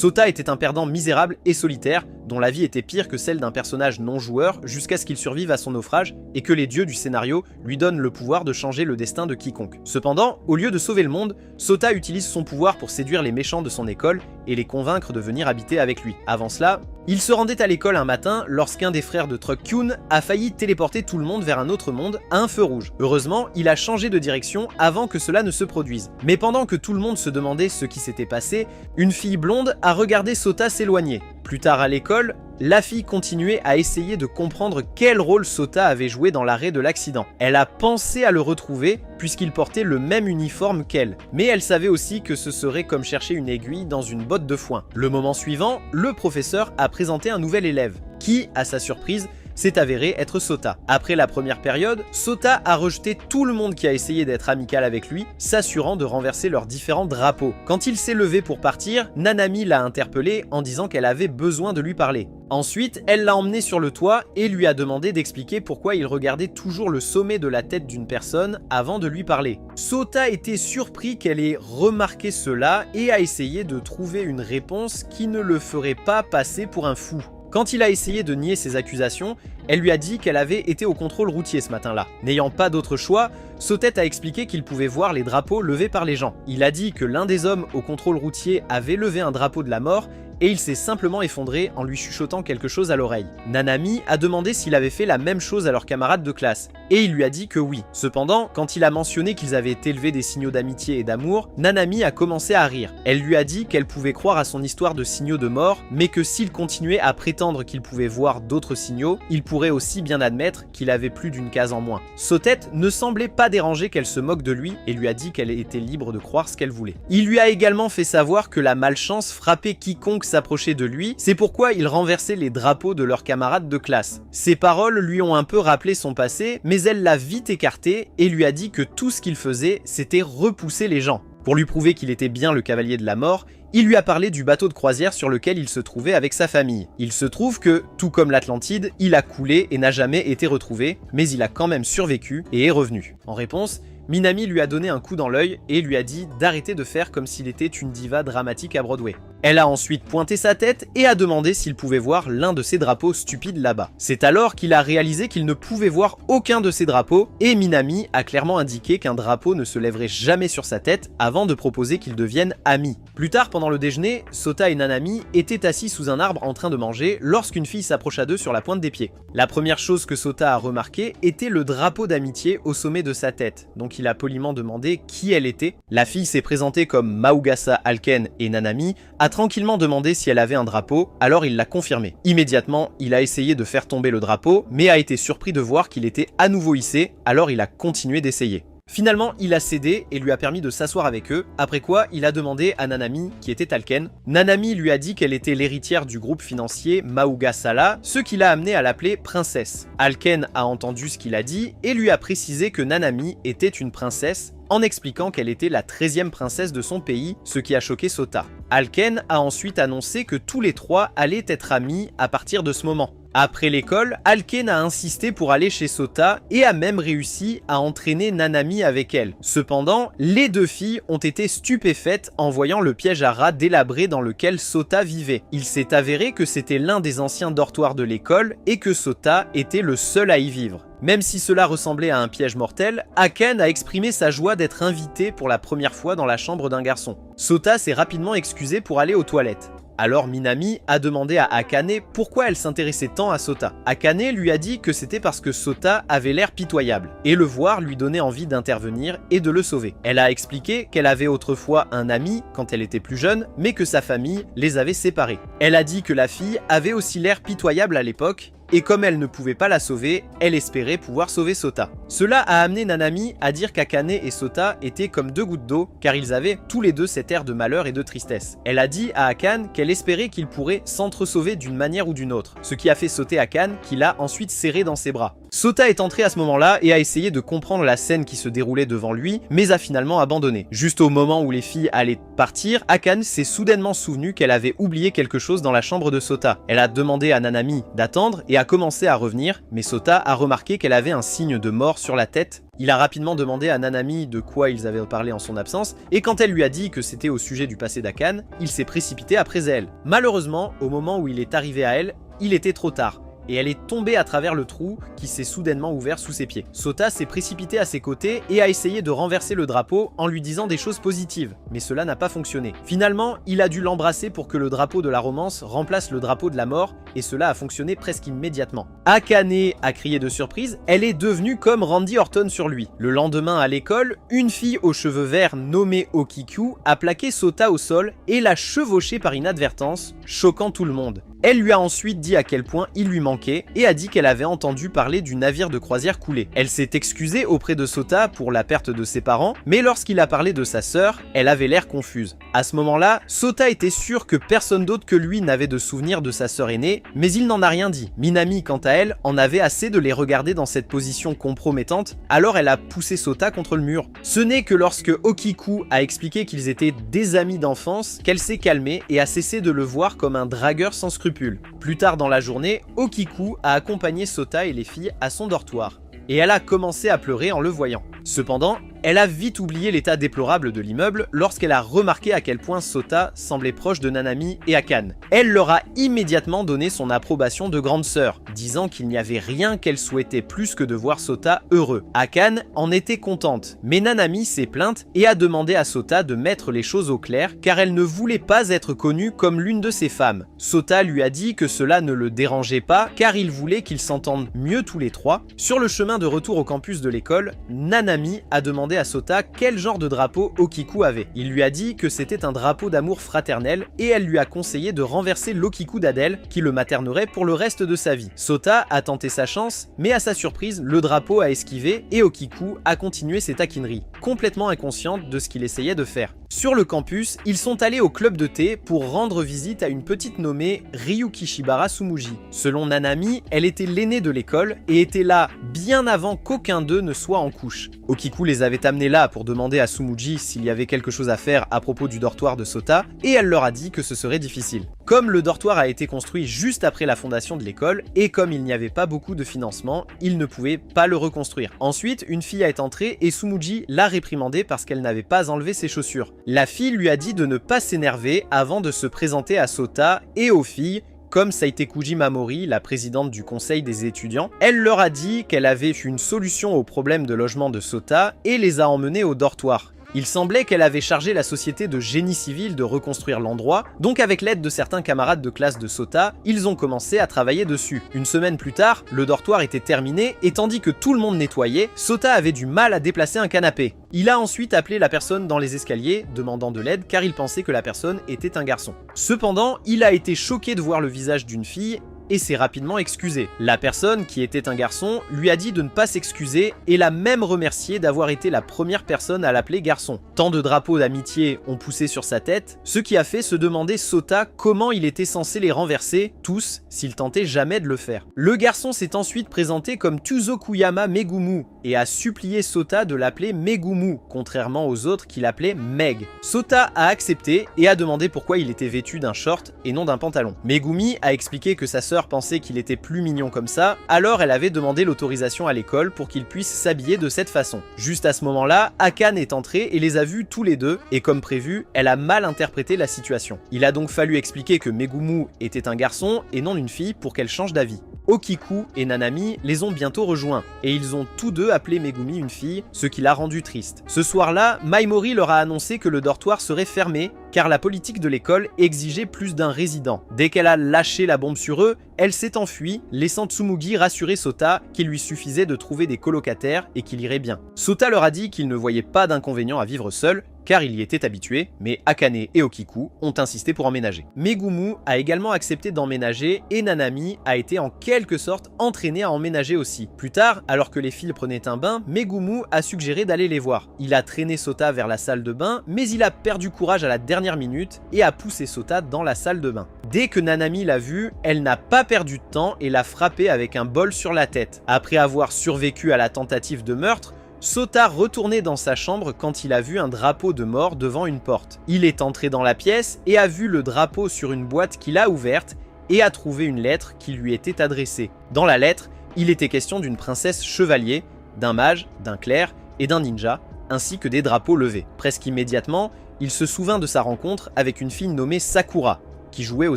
Sota était un perdant misérable et solitaire, dont la vie était pire que celle d'un personnage non-joueur jusqu'à ce qu'il survive à son naufrage et que les dieux du scénario lui donnent le pouvoir de changer le destin de quiconque. Cependant, au lieu de sauver le monde, Sota utilise son pouvoir pour séduire les méchants de son école et les convaincre de venir habiter avec lui. Avant cela, il se rendait à l'école un matin lorsqu'un des frères de Truck-kun a failli téléporter tout le monde vers un autre monde à un feu rouge. Heureusement, il a changé de direction avant que cela ne se produise. Mais pendant que tout le monde se demandait ce qui s'était passé, une fille blonde a regardé Sota s'éloigner. Plus tard à l'école, la fille continuait à essayer de comprendre quel rôle Sota avait joué dans l'arrêt de l'accident. Elle a pensé à le retrouver puisqu'il portait le même uniforme qu'elle. Mais elle savait aussi que ce serait comme chercher une aiguille dans une botte de foin. Le moment suivant, le professeur a présenté un nouvel élève qui, à sa surprise, s'est avéré être Sota. Après la première période, Sota a rejeté tout le monde qui a essayé d'être amical avec lui, s'assurant de renverser leurs différents drapeaux. Quand il s'est levé pour partir, Nanami l'a interpellé en disant qu'elle avait besoin de lui parler. Ensuite, elle l'a emmené sur le toit et lui a demandé d'expliquer pourquoi il regardait toujours le sommet de la tête d'une personne avant de lui parler. Sota était surpris qu'elle ait remarqué cela et a essayé de trouver une réponse qui ne le ferait pas passer pour un fou. Quand il a essayé de nier ses accusations, elle lui a dit qu'elle avait été au contrôle routier ce matin-là. N'ayant pas d'autre choix, Sotet a expliqué qu'il pouvait voir les drapeaux levés par les gens. Il a dit que l'un des hommes au contrôle routier avait levé un drapeau de la mort et il s'est simplement effondré en lui chuchotant quelque chose à l'oreille. Nanami a demandé s'il avait fait la même chose à leurs camarades de classe, et il lui a dit que oui. Cependant, quand il a mentionné qu'ils avaient élevé des signaux d'amitié et d'amour, Nanami a commencé à rire. Elle lui a dit qu'elle pouvait croire à son histoire de signaux de mort, mais que s'il continuait à prétendre qu'il pouvait voir d'autres signaux, il pourrait aussi bien admettre qu'il avait plus d'une case en moins. Sotet ne semblait pas dérangé qu'elle se moque de lui et lui a dit qu'elle était libre de croire ce qu'elle voulait. Il lui a également fait savoir que la malchance frappait quiconque s'approchait de lui, c'est pourquoi il renversait les drapeaux de leurs camarades de classe. Ces paroles lui ont un peu rappelé son passé, mais elle l'a vite écarté et lui a dit que tout ce qu'il faisait, c'était repousser les gens. Pour lui prouver qu'il était bien le cavalier de la mort, il lui a parlé du bateau de croisière sur lequel il se trouvait avec sa famille. Il se trouve que, tout comme l'Atlantide, il a coulé et n'a jamais été retrouvé, mais il a quand même survécu et est revenu. En réponse, Minami lui a donné un coup dans l'œil et lui a dit d'arrêter de faire comme s'il était une diva dramatique à Broadway. Elle a ensuite pointé sa tête et a demandé s'il pouvait voir l'un de ses drapeaux stupides là-bas. C'est alors qu'il a réalisé qu'il ne pouvait voir aucun de ses drapeaux et Minami a clairement indiqué qu'un drapeau ne se lèverait jamais sur sa tête avant de proposer qu'ils deviennent amis. Plus tard, pendant le déjeuner, Sota et Nanami étaient assis sous un arbre en train de manger lorsqu'une fille s'approcha d'eux sur la pointe des pieds. La première chose que Sota a remarqué était le drapeau d'amitié au sommet de sa tête, donc il a poliment demandé qui elle était. La fille s'est présentée comme Maugasa Alken et Nanami, a tranquillement demandé si elle avait un drapeau, alors il l'a confirmé. Immédiatement, il a essayé de faire tomber le drapeau, mais a été surpris de voir qu'il était à nouveau hissé, alors il a continué d'essayer. Finalement, il a cédé et lui a permis de s'asseoir avec eux, après quoi il a demandé à Nanami qui était Alken. Nanami lui a dit qu'elle était l'héritière du groupe financier Maugasala, ce qui l'a amené à l'appeler princesse. Alken a entendu ce qu'il a dit et lui a précisé que Nanami était une princesse, en expliquant qu'elle était la 13e princesse de son pays, ce qui a choqué Sota. Alken a ensuite annoncé que tous les trois allaient être amis à partir de ce moment. Après l'école, Alken a insisté pour aller chez Sota et a même réussi à entraîner Nanami avec elle. Cependant, les deux filles ont été stupéfaites en voyant le piège à rats délabré dans lequel Sota vivait. Il s'est avéré que c'était l'un des anciens dortoirs de l'école et que Sota était le seul à y vivre. Même si cela ressemblait à un piège mortel, Aken a exprimé sa joie d'être invité pour la première fois dans la chambre d'un garçon. Sota s'est rapidement excusé pour aller aux toilettes. Alors Minami a demandé à Akane pourquoi elle s'intéressait tant à Sota. Akane lui a dit que c'était parce que Sota avait l'air pitoyable, et le voir lui donnait envie d'intervenir et de le sauver. Elle a expliqué qu'elle avait autrefois un ami quand elle était plus jeune, mais que sa famille les avait séparés. Elle a dit que la fille avait aussi l'air pitoyable à l'époque, et comme elle ne pouvait pas la sauver, elle espérait pouvoir sauver Sota. Cela a amené Nanami à dire qu'Akane et Sota étaient comme deux gouttes d'eau, car ils avaient tous les deux cet air de malheur et de tristesse. Elle a dit à Akane qu'elle espérait qu'ils pourraient s'entre-sauver d'une manière ou d'une autre, ce qui a fait sauter Akane, qui l'a ensuite serré dans ses bras. Sota est entré à ce moment-là et a essayé de comprendre la scène qui se déroulait devant lui, mais a finalement abandonné. Juste au moment où les filles allaient partir, Akane s'est soudainement souvenu qu'elle avait oublié quelque chose dans la chambre de Sota. Elle a demandé à Nanami d'attendre et a commencé à revenir, mais Sota a remarqué qu'elle avait un signe de mort sur la tête. Il a rapidement demandé à Nanami de quoi ils avaient parlé en son absence, et quand elle lui a dit que c'était au sujet du passé d'Akane, il s'est précipité après elle. Malheureusement, au moment où il est arrivé à elle, il était trop tard, et elle est tombée à travers le trou qui s'est soudainement ouvert sous ses pieds. Sota s'est précipité à ses côtés et a essayé de renverser le drapeau en lui disant des choses positives, mais cela n'a pas fonctionné. Finalement, il a dû l'embrasser pour que le drapeau de la romance remplace le drapeau de la mort, et cela a fonctionné presque immédiatement. Akane a crié de surprise, elle est devenue comme Randy Orton sur lui. Le lendemain à l'école, une fille aux cheveux verts nommée Okiku a plaqué Sota au sol et l'a chevauché par inadvertance, choquant tout le monde. Elle lui a ensuite dit à quel point il lui manquait et a dit qu'elle avait entendu parler du navire de croisière coulé. Elle s'est excusée auprès de Sota pour la perte de ses parents, mais lorsqu'il a parlé de sa sœur, elle avait l'air confuse. À ce moment-là, Sota était sûr que personne d'autre que lui n'avait de souvenir de sa sœur aînée, mais il n'en a rien dit. Minami, quant à elle, en avait assez de les regarder dans cette position compromettante, alors elle a poussé Sota contre le mur. Ce n'est que lorsque Okiku a expliqué qu'ils étaient des amis d'enfance qu'elle s'est calmée et a cessé de le voir comme un dragueur sans scrupules. Plus tard dans la journée, Okiku a accompagné Sota et les filles à son dortoir, et elle a commencé à pleurer en le voyant. Cependant, elle a vite oublié l'état déplorable de l'immeuble lorsqu'elle a remarqué à quel point Sota semblait proche de Nanami et Akane. Elle leur a immédiatement donné son approbation de grande sœur, disant qu'il n'y avait rien qu'elle souhaitait plus que de voir Sota heureux. Akane en était contente, mais Nanami s'est plainte et a demandé à Sota de mettre les choses au clair car elle ne voulait pas être connue comme l'une de ses femmes. Sota lui a dit que cela ne le dérangeait pas car il voulait qu'ils s'entendent mieux tous les trois. Sur le chemin de retour au campus de l'école, Nanami a demandé à Sota quel genre de drapeau Okiku avait. Il lui a dit que c'était un drapeau d'amour fraternel et elle lui a conseillé de renverser l'Okiku d'Adèle qui le maternerait pour le reste de sa vie. Sota a tenté sa chance, mais à sa surprise, le drapeau a esquivé et Okiku a continué ses taquineries, complètement inconsciente de ce qu'il essayait de faire. Sur le campus, ils sont allés au club de thé pour rendre visite à une petite nommée Ryukishibara Tsumuji. Selon Nanami, elle était l'aînée de l'école et était là bien avant qu'aucun d'eux ne soit en couche. Okiku les avait amenés là pour demander à Tsumuji s'il y avait quelque chose à faire à propos du dortoir de Sota et elle leur a dit que ce serait difficile. Comme le dortoir a été construit juste après la fondation de l'école et comme il n'y avait pas beaucoup de financement, ils ne pouvaient pas le reconstruire. Ensuite, une fille est entrée et Tsumuji l'a réprimandée parce qu'elle n'avait pas enlevé ses chaussures. La fille lui a dit de ne pas s'énerver avant de se présenter à Sota et aux filles, comme Saitekuji Mamori, la présidente du conseil des étudiants. Elle leur a dit qu'elle avait une solution au problème de logement de Sota et les a emmenés au dortoir. Il semblait qu'elle avait chargé la société de génie civil de reconstruire l'endroit, donc avec l'aide de certains camarades de classe de Sota, ils ont commencé à travailler dessus. Une semaine plus tard, le dortoir était terminé et tandis que tout le monde nettoyait, Sota avait du mal à déplacer un canapé. Il a ensuite appelé la personne dans les escaliers, demandant de l'aide car il pensait que la personne était un garçon. Cependant, il a été choqué de voir le visage d'une fille et s'est rapidement excusé. La personne, qui était un garçon, lui a dit de ne pas s'excuser et l'a même remercié d'avoir été la première personne à l'appeler garçon. Tant de drapeaux d'amitié ont poussé sur sa tête, ce qui a fait se demander Sota comment il était censé les renverser, tous, s'il tentait jamais de le faire. Le garçon s'est ensuite présenté comme Tuzokuyama Megumu et a supplié Sota de l'appeler Megumu, contrairement aux autres qui l'appelaient Meg. Sota a accepté et a demandé pourquoi il était vêtu d'un short et non d'un pantalon. Megumi a expliqué que sa sœur pensait qu'il était plus mignon comme ça, alors elle avait demandé l'autorisation à l'école pour qu'il puisse s'habiller de cette façon. Juste à ce moment-là, Akane est entrée et les a vus tous les deux, et comme prévu, elle a mal interprété la situation. Il a donc fallu expliquer que Megumu était un garçon et non une fille pour qu'elle change d'avis. Okiku et Nanami les ont bientôt rejoints, et ils ont tous deux appelé Megumi une fille, ce qui l'a rendu triste. Ce soir-là, Maimori leur a annoncé que le dortoir serait fermé, car la politique de l'école exigeait plus d'un résident. Dès qu'elle a lâché la bombe sur eux, elle s'est enfuie, laissant Tsumugi rassurer Sota qu'il lui suffisait de trouver des colocataires et qu'il irait bien. Sota leur a dit qu'il ne voyait pas d'inconvénient à vivre seul, car il y était habitué, mais Akane et Okiku ont insisté pour emménager. Megumu a également accepté d'emménager et Nanami a été en quelque sorte entraînée à emménager aussi. Plus tard, alors que les filles prenaient un bain, Megumu a suggéré d'aller les voir. Il a traîné Sota vers la salle de bain, mais il a perdu courage à la dernière minute et a poussé Sota dans la salle de bain. Dès que Nanami l'a vue, elle n'a pas perdu de temps et l'a frappé avec un bol sur la tête. Après avoir survécu à la tentative de meurtre, Sota retournait dans sa chambre quand il a vu un drapeau de mort devant une porte. Il est entré dans la pièce et a vu le drapeau sur une boîte qu'il a ouverte et a trouvé une lettre qui lui était adressée. Dans la lettre, il était question d'une princesse chevalier, d'un mage, d'un clerc et d'un ninja, ainsi que des drapeaux levés. Presque immédiatement, il se souvint de sa rencontre avec une fille nommée Sakura, qui jouait aux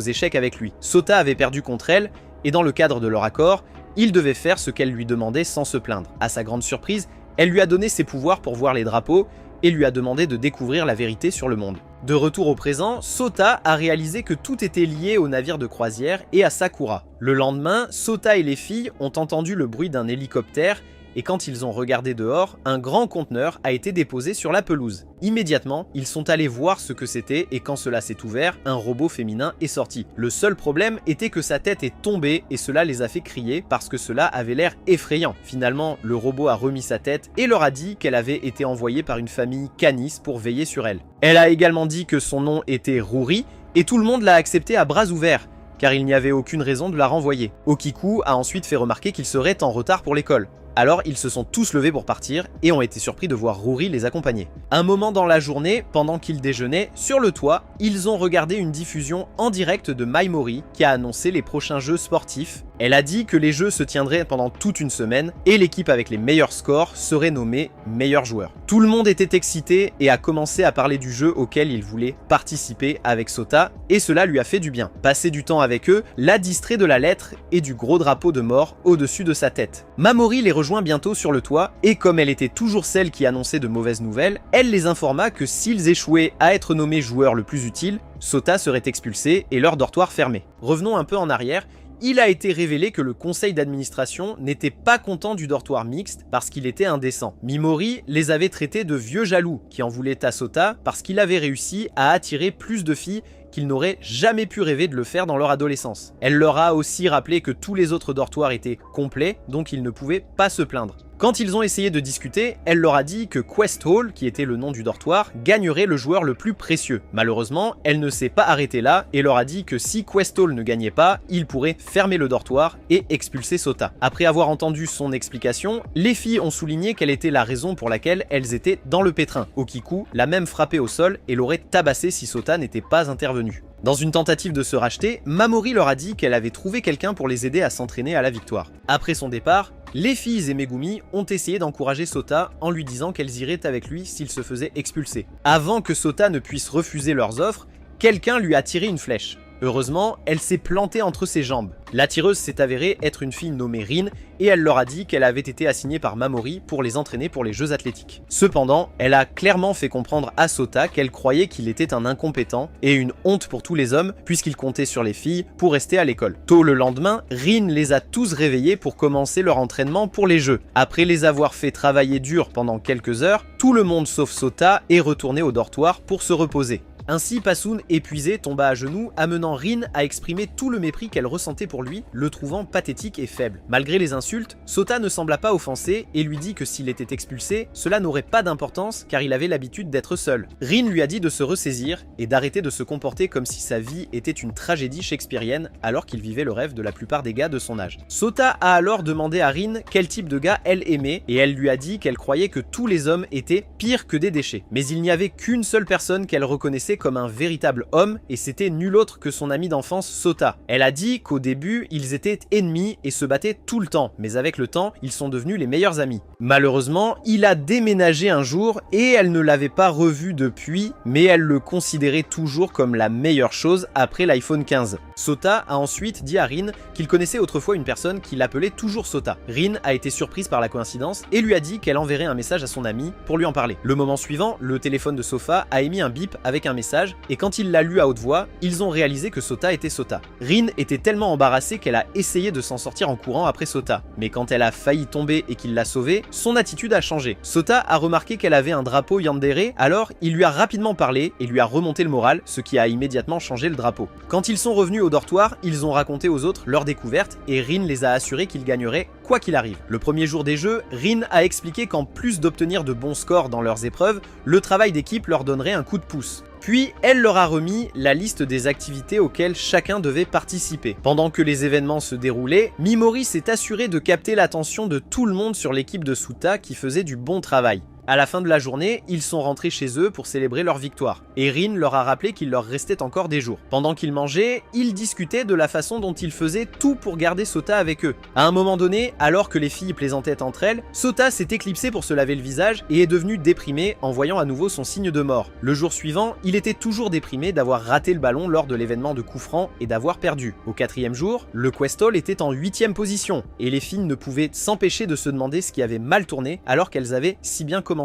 échecs avec lui. Sota avait perdu contre elle, et dans le cadre de leur accord, il devait faire ce qu'elle lui demandait sans se plaindre. À sa grande surprise, elle lui a donné ses pouvoirs pour voir les drapeaux, et lui a demandé de découvrir la vérité sur le monde. De retour au présent, Sota a réalisé que tout était lié au navire de croisière et à Sakura. Le lendemain, Sota et les filles ont entendu le bruit d'un hélicoptère, et quand ils ont regardé dehors, un grand conteneur a été déposé sur la pelouse. Immédiatement, ils sont allés voir ce que c'était et quand cela s'est ouvert, un robot féminin est sorti. Le seul problème était que sa tête est tombée et cela les a fait crier parce que cela avait l'air effrayant. Finalement, le robot a remis sa tête et leur a dit qu'elle avait été envoyée par une famille Canis pour veiller sur elle. Elle a également dit que son nom était Ruri et tout le monde l'a accepté à bras ouverts, car il n'y avait aucune raison de la renvoyer. Okiku a ensuite fait remarquer qu'il serait en retard pour l'école. Alors ils se sont tous levés pour partir et ont été surpris de voir Ruri les accompagner. Un moment dans la journée, pendant qu'ils déjeunaient, sur le toit, ils ont regardé une diffusion en direct de Maimori qui a annoncé les prochains jeux sportifs. Elle a dit que les jeux se tiendraient pendant toute une semaine et l'équipe avec les meilleurs scores serait nommée meilleur joueur. Tout le monde était excité et a commencé à parler du jeu auquel il voulait participer avec Sota et cela lui a fait du bien. Passer du temps avec eux l'a distrait de la lettre et du gros drapeau de mort au-dessus de sa tête. Mamori les rejoint bientôt sur le toit et comme elle était toujours celle qui annonçait de mauvaises nouvelles, elle les informa que s'ils échouaient à être nommés joueur le plus utile, Sota serait expulsé et leur dortoir fermé. Revenons un peu en arrière. Il a été révélé que le conseil d'administration n'était pas content du dortoir mixte parce qu'il était indécent. Mimori les avait traités de vieux jaloux qui en voulaient à Sota parce qu'il avait réussi à attirer plus de filles qu'ils n'auraient jamais pu rêver de le faire dans leur adolescence. Elle leur a aussi rappelé que tous les autres dortoirs étaient complets, donc ils ne pouvaient pas se plaindre. Quand ils ont essayé de discuter, elle leur a dit que Quest Hall, qui était le nom du dortoir, gagnerait le joueur le plus précieux. Malheureusement, elle ne s'est pas arrêtée là et leur a dit que si Quest Hall ne gagnait pas, ils pourraient fermer le dortoir et expulser Sota. Après avoir entendu son explication, les filles ont souligné quelle était la raison pour laquelle elles étaient dans le pétrin. Okiku l'a même frappé au sol et l'aurait tabassé si Sota n'était pas intervenu. Dans une tentative de se racheter, Mamori leur a dit qu'elle avait trouvé quelqu'un pour les aider à s'entraîner à la victoire. Après son départ, les filles et Megumi ont essayé d'encourager Sota en lui disant qu'elles iraient avec lui s'il se faisait expulser. Avant que Sota ne puisse refuser leurs offres, quelqu'un lui a tiré une flèche. Heureusement, elle s'est plantée entre ses jambes. La tireuse s'est avérée être une fille nommée Rin et elle leur a dit qu'elle avait été assignée par Mamori pour les entraîner pour les jeux athlétiques. Cependant, elle a clairement fait comprendre à Sota qu'elle croyait qu'il était un incompétent et une honte pour tous les hommes puisqu'il comptait sur les filles pour rester à l'école. Tôt le lendemain, Rin les a tous réveillés pour commencer leur entraînement pour les jeux. Après les avoir fait travailler dur pendant quelques heures, tout le monde sauf Sota est retourné au dortoir pour se reposer. Ainsi, Passoun, épuisé, tomba à genoux, amenant Rin à exprimer tout le mépris qu'elle ressentait pour lui, le trouvant pathétique et faible. Malgré les insultes, Sota ne sembla pas offensé et lui dit que s'il était expulsé, cela n'aurait pas d'importance car il avait l'habitude d'être seul. Rin lui a dit de se ressaisir et d'arrêter de se comporter comme si sa vie était une tragédie shakespearienne alors qu'il vivait le rêve de la plupart des gars de son âge. Sota a alors demandé à Rin quel type de gars elle aimait et elle lui a dit qu'elle croyait que tous les hommes étaient pires que des déchets. Mais il n'y avait qu'une seule personne qu'elle reconnaissait comme un véritable homme et c'était nul autre que son ami d'enfance Sota. Elle a dit qu'au début ils étaient ennemis et se battaient tout le temps, mais avec le temps ils sont devenus les meilleurs amis. Malheureusement, il a déménagé un jour et elle ne l'avait pas revu depuis, mais elle le considérait toujours comme la meilleure chose après l'iPhone 15. Sota a ensuite dit à Rin qu'il connaissait autrefois une personne qui l'appelait toujours Sota. Rin a été surprise par la coïncidence et lui a dit qu'elle enverrait un message à son ami pour lui en parler. Le moment suivant, le téléphone de Sofa a émis un bip avec un message et quand il l'a lu à haute voix, ils ont réalisé que Sota était Sota. Rin était tellement embarrassée qu'elle a essayé de s'en sortir en courant après Sota, mais quand elle a failli tomber et qu'il l'a sauvée, son attitude a changé. Sota a remarqué qu'elle avait un drapeau yandere, alors il lui a rapidement parlé et lui a remonté le moral, ce qui a immédiatement changé le drapeau. Quand ils sont revenus au dortoir, ils ont raconté aux autres leur découverte et Rin les a assurés qu'ils gagneraient quoi qu'il arrive. Le premier jour des jeux, Rin a expliqué qu'en plus d'obtenir de bons scores dans leurs épreuves, le travail d'équipe leur donnerait un coup de pouce. Puis elle leur a remis la liste des activités auxquelles chacun devait participer. Pendant que les événements se déroulaient, Mimori s'est assuré de capter l'attention de tout le monde sur l'équipe de Suta qui faisait du bon travail. À la fin de la journée, ils sont rentrés chez eux pour célébrer leur victoire. Et Rin leur a rappelé qu'il leur restait encore des jours. Pendant qu'ils mangeaient, ils discutaient de la façon dont ils faisaient tout pour garder Sota avec eux. À un moment donné, alors que les filles plaisantaient entre elles, Sota s'est éclipsé pour se laver le visage et est devenu déprimé en voyant à nouveau son signe de mort. Le jour suivant, il était toujours déprimé d'avoir raté le ballon lors de l'événement de coup franc et d'avoir perdu. Au 4e jour, le Questol était en 8e position et les filles ne pouvaient s'empêcher de se demander ce qui avait mal tourné alors qu'elles avaient si bien commencé.